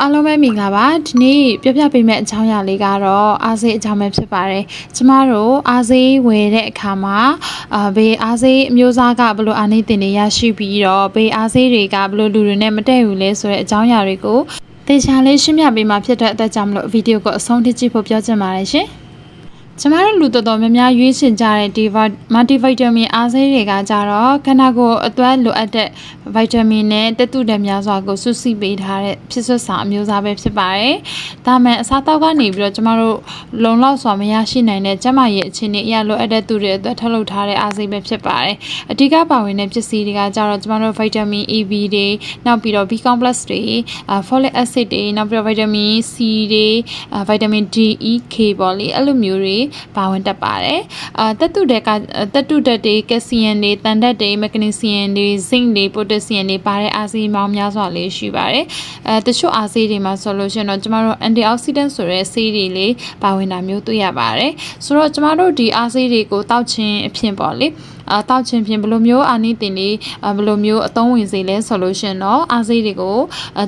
အားလုံးပဲမင်္ဂလာပါဒီနေ့ပြောပြပေးမယ့်အကြောင်းအရာလေးကတော့အားစေးအကြောင်းပဲဖြစ်ပါတယ်ကျမတို့အားစေးဝယ်တဲ့အခါမှာဘေးအားစေးအမျိုးသားကဘယ်လိုအာနိသင်တွေရရှိပြီးတော့ဘေးအားစေးတွေကဘယ်လိုလူတွေနဲ့မတည့်ဘူးလဲဆိုတဲ့အကြောင်းအရာတွေကိုသေချာလေးရှင်းပြပေးမှာဖြစ်တဲ့အတွက်ကြောင့်မလို့ဗီဒီယိုကိုအဆုံးထိကြည့်ဖို့ပြောချင်ပါတယ်ရှင်ကျမတို့လူတော်တော်များများရွေးချယ်ကြတဲ့ဒီ multivitamin အားစေးတွေကကြတော့ခန္ဓာကိုယ်အတွက်လိုအပ်တဲ့ vitamin နဲ့တက်တူတဲ့များစွာကိုစုစည်းပေးထားတဲ့ဖြစ်စွတ်စာအမျိုးအစားပဲဖြစ်ပါတယ်။ဒါမှအစားတောက်ကနေပြီးတော့ကျမတို့လုံလောက်စွာမရရှိနိုင်တဲ့ကျန်းမာရေးအခြေအနေအရလိုအပ်တဲ့သူတွေအတွက်ထုတ်လုပ်ထားတဲ့အားစေးပဲဖြစ်ပါတယ်။အဓိကပါဝင်တဲ့ပစ္စည်းတွေကကြတော့ကျမတို့ vitamin E B တွေနောက်ပြီးတော့ B complex တွေ folic acid တွေနောက်ပြီးတော့ vitamin C တွေ vitamin D E K ပေါ့လေအဲ့လိုမျိုးတွေပါဝင်တတ်ပါတယ်တက်တုဓာတ်တွေကယ်လ်ဆီယမ်တွေတန်ဓာတ်တွေမက်ဂနီဆီယမ်တွေဇင့်တွေပိုတက်ဆီယမ်တွေပါတဲ့အားစေးပေါင်းများစွာလေးရှိပါတယ်တချို့အားစေးတွေမှာဆိုလို့ရှိရင်တော့ကျမတို့ antioxidant ဆိုတဲ့ဆေးတွေလေးပါဝင်တာမျိုးတွေ့ရပါတယ်ဆိုတော့ကျမတို့ဒီအားစေးတွေကိုတောက်ခြင်းအဖြစ်ပေါ့လေတောက်ခြင်းဖြင့်ဘယ်လိုမျိုးအာနိသင်တွေဘယ်လိုမျိုးအသုံးဝင်စေလဲဆိုလို့ရှင်တော့အားစေးတွေကို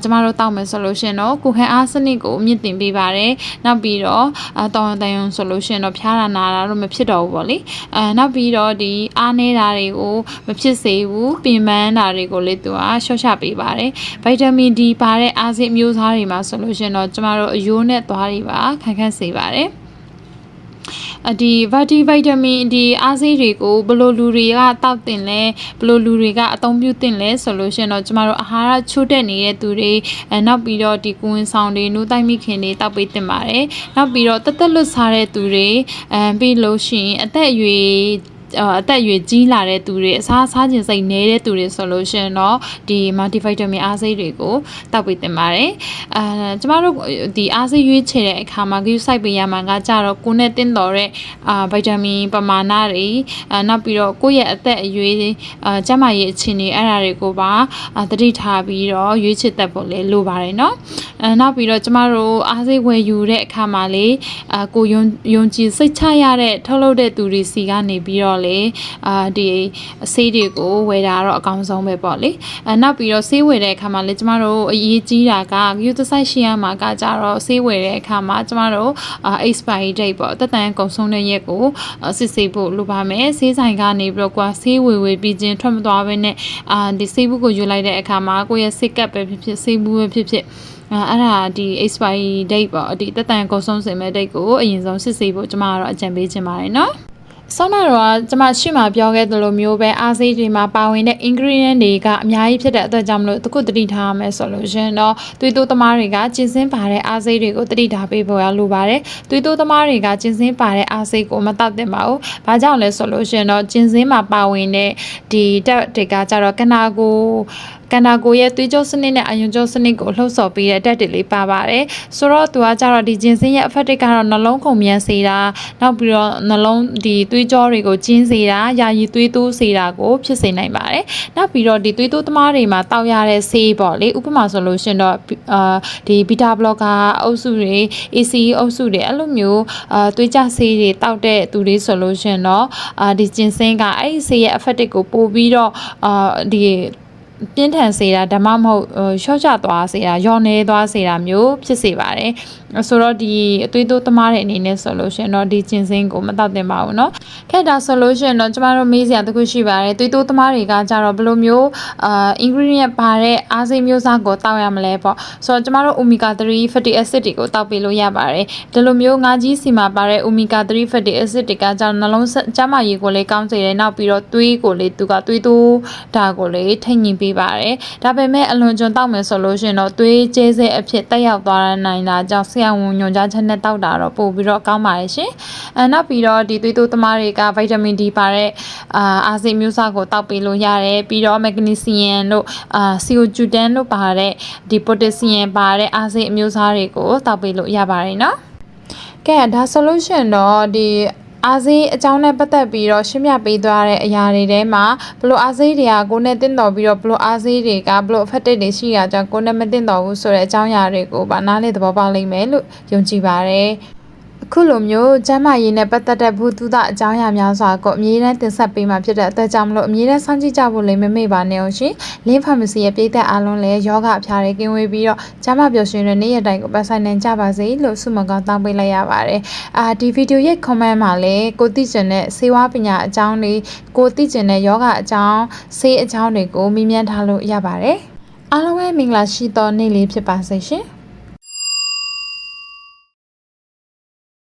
ကျမတို့တောက်မယ်ဆိုလို့ရှင်တော့ကိုယ်ခံအားစနစ်ကိုမြင့်တင်ပေးပါတယ်နောက်ပြီးတော့တောင်းတန်ရုံဆိုလို့ရှင်တော့ဖျားတာနာတာတော့မဖြစ်တော့ဘူးပေါ့လေနောက်ပြီးတော့ဒီအားနေတာတွေကိုမဖြစ်စေဘူးပင်ပန်းတာတွေကိုလည်းသူကရှော့ချပေးပါတယ်ဗိုက်တာမင် D ပါတဲ့အားစေးမျိုးစားတွေမှာဆိုလို့ရှင်တော့ကျမတို့အယိုးနဲ့သွားတွေပါခန့်ခန့်စေပါတယ်ဒီဗိုက်တာမင်ဒီအားစေးတွေကိုဘယ်လိုလူတွေကတောက်တင်လဲဘယ်လိုလူတွေကအသုံးပြုတင်လဲဆိုလို့ရှိရင်တော့ကျမတို့အာဟာရချိုးတက်နေတဲ့သူတွေနောက်ပြီးတော့ဒီကိုဝင်ဆောင်တွေနှိုးတိုက်မိခင်တွေတောက်ပေးတင်ပါတယ်နောက်ပြီးတော့တက်လွတ်စားတဲ့သူတွေပြီးလို့ရှိရင်အသက်အရွယ်ကြီးလာတဲ့သူတွေအစားခြင်းစိတ်နေတဲ့သူတွေဆိုလို့ရှိရင်တော့ဒီ multivitamin အားစေးတွေကိုတောက်ပေးတင်ပါတယ်ကျမတို့ဒီအားစေးရွေးချယ်တဲ့အခါမှာ group site ပေးရမှာကကြတော့ကိုယ်နဲ့တင်းတော်တဲ့ဗိုက်တာမင်ပမာဏတွေနောက်ပြီးတော့ကိုယ့်ရဲ့အသက်အရွယ်ကျန်းမာရေးအခြေအနေအဲ့ဒါတွေကိုပါသတိထားပြီးတော့ရွေးချယ်တတ်ဖို့လေလိုပါတယ်เนาะနောက်ပြီးတော့ကျမတို့အားစေးဝယ်ယူတဲ့အခါမှာလေကိုယုံကြည်စိတ်ချရတဲ့ထုတ်လုပ်တဲ့သူတွေစီကနေပြီးတော့လေဒီဆေးတွေကိုဝယ်တာတော့အကောင်းဆုံးပဲပေါ့လေနောက်ပြီးတော့ဆေးဝယ်တဲ့အခါမှာလေကျမတို့အရေးကြီးတာက user ရှိရမှာကကြတော့ဆေးဝယ်တဲ့အခါမှာကျမတို့expiry date ပေါ့တက်တန်ကုန်ဆုံးတဲ့ရက်ကိုစစ်ဆေးဖို့လိုပါမယ်ဆေးဆိုင်ကနေပြီးတော့ဆေးဝယ်ပြီးချင်းထွက်မသွားဘဲနဲ့ဒီဆေးဘူးကိုယူလိုက်တဲ့အခါမှာကိုယ့်ရဲ့စိတ်ကပ်ပဲဖြစ်ဖြစ်ဆေးဘူးပဲဖြစ်ဖြစ်အဲ့ဒါဒီ expiry date ပေါ့ဒီတက်တန်ကုန်ဆုံးစင်မဲ့ date ကိုအရင်ဆုံးစစ်ဆေးဖို့ကျမကတော့အကြံပေးချင်ပါတယ်နော်ဆောင်းနာတော့ကျမရှိမှပြောခဲ့သလိုမျိုးပဲအားစေးတွေမှာပါဝင်တဲ့ ingredient တွေကအများကြီးဖြစ်တဲ့အတွက်ကြောင့်မလို့တခုတတိထားရမယ်ဆိုလို့ရှင်တော့သွေးတိုးသမားတွေကကျင်းစင်းပါတဲ့အားစေးတွေကိုတတိထားပေးဖို့ရလိုပါတယ်သွေးတိုးသမားတွေကကျင်းစင်းပါတဲ့အားစေးကိုမတောက်သင့်ပါဘူးဘာကြောင့်လဲဆိုလို့ရှင်တော့ကျင်းစင်းမှာပါဝင်တဲ့ဒီတက်တွေကကြတော့ခန္ဓာကိုယ်ရဲ့သွေးကြောစနစ်နဲ့အာရုံကြောစနစ်ကိုလှုပ်ဆော်ပေးတဲ့တက်တွေလေးပါပါတယ်ဆိုတော့သူကကြတော့ဒီဂျင်စင်းရဲ့ effect ကတော့နှလုံးခုန်မြန်စေတာနောက်ပြီးတော့နှလုံးဒီသွေးကြောတွေကိုကျင်းစေတာယာယီသွေးတိုးစေတာကိုဖြစ်စေနိုင်ပါတယ်နောက်ပြီးတော့ဒီသွေးတိုးသမားတွေမှာတောက်ရတဲ့ဆေးပေါ့လေဥပမာဆိုလို့ရှင်တော့ဒီဘီတာဘလော့ကာအုပ်စုတွေ ACE အုပ်စုတွေအဲ့လိုမျိုးသွေးကြဆေးတွေတောက်တဲ့သူတွေဆိုလို့ရှင်တော့ဒီဂျင်စင်းကအဲ့ဒီဆေးရဲ့ effect ကိုပို့ပြီးတော့ဒီပြင်းထန်စေတာဓမ္မမဟုတ်ရှော့ချသွားစေတာရောနေသွားစေတာမျိုးဖြစ်စေပါတယ်ဆိုတော့ဒီအသွေးတိုးသမားတဲ့အနေနဲ့ဆိုလို့ရှိရင်တော့ဒီကျင်စင်းကိုမတောက်သင့်ပါဘူးเนาะခဲ့တာဆိုလို့ရှိရင်တော့ကျမတို့မေးစရာတခုရှိပါတယ်သွေးတိုးသမားတွေကကြတော့ဘယ်လိုမျိုးingredient ပါတဲ့အားစေးမျိုးစားကိုတောက်ရမလဲပေါ့ဆိုတော့ကျမတို့ omega 3 fatty acid တွေကိုတောက်ပေးလို့ရပါတယ်ဒီလိုမျိုးငါးကြီးစီမှာပါတဲ့ omega 3 fatty acid တွေကကြတော့နှလုံးကျန်းမာရေးကိုလည်းကောင်းစေတယ်နောက်ပြီးတော့သွေးကိုလည်းသူကသွေးတိုးတာကိုလည်းထိန်းညှိပေးပါတယ်ဒါပေမဲ့အလွန်ကျွံတောက်မယ်ဆိုလို့ရှိရင်တော့သွေးကျဲစေအဖြစ်တက်ရောက်သွားနိုင်တာကြောင့်ဆရာဝန်ညွှန်ကြားချက်နဲ့တောက်တာတော့ပို့ပြီးတော့ကောင်းပါတယ်ရှင်နောက်ပြီးတော့ဒီသွေးတိုးသမားတွေကဗိုက်တာမင် D ပါတဲ့အားစေးမျိုးစားကိုတောက်ပေးလို့ရတယ်ပြီးတော့မက်ဂနီဆီယမ်တို့ဆီယိုဂျူတန်တို့ပါတဲ့ဒီပိုတက်ဆီယမ်ပါတဲ့အားစေးအမျိုးစားတွေကိုတောက်ပေးလို့ရပါတယ်နော်ကဲဒါဆိုလို့ရှိရင်တော့ဒီအားစေးအကြောင်းနဲ့ပတ်သက်ပြီးတော့ရှင်းပြပေးသွားတဲ့အရာတွေထဲမှာဘလို့အားစေးတွေကကိုယ်နဲ့တင့်တော်ပြီးတော့ဘလို့အားစေးတွေကဘလို့ effective တွေရှိရကြောင်းကိုယ်နဲ့မတင့်တော်ဘူးဆိုတဲ့အကြောင်းအရာတွေကိုပါနားလေသဘောပေါက်လိမ့်မယ်လို့ယုံကြည်ပါတယ်အ ခုလိုမျိုးကျမ်းမာရေးနဲ့ပတ်သက်တဲ့ဘူးသူသားအကြောင်းအရာများစွာကိုအမြဲတမ်းတင်ဆက်ပေးမှာဖြစ်တဲ့အတွက်ကြောင့်မလို့အမြဲတမ်းစောင့်ကြည့်ကြဖို့လည်းမမေ့ပါနဲ့အောင်ရှင်လင်းဖာမစီရဲ့ပြည်သက်အားလုံးလည်းယောဂအဖျားတွေကင်းဝေးပြီးတော့ကျမ်းမာပျော်ရွှင်တဲ့နေ့ရက်တိုင်းကိုပတ်ဆိုင်နိုင်ကြပါစေလို့ဆုမကောင်းတောင်းပေးလိုက်ရပါတယ်ဒီဗီဒီယိုရဲ့ comment မှာလည်းကိုသိကျင်တဲ့စေဝါပညာအကြောင်းတွေကိုသိကျင်တဲ့ယောဂအကြောင်းဆေးအကြောင်းတွေကိုမေးမြန်းထားလို့ရပါတယ်အားလုံးပဲမင်္ဂလာရှိသောနေ့လေးဖြစ်ပါစေရှင်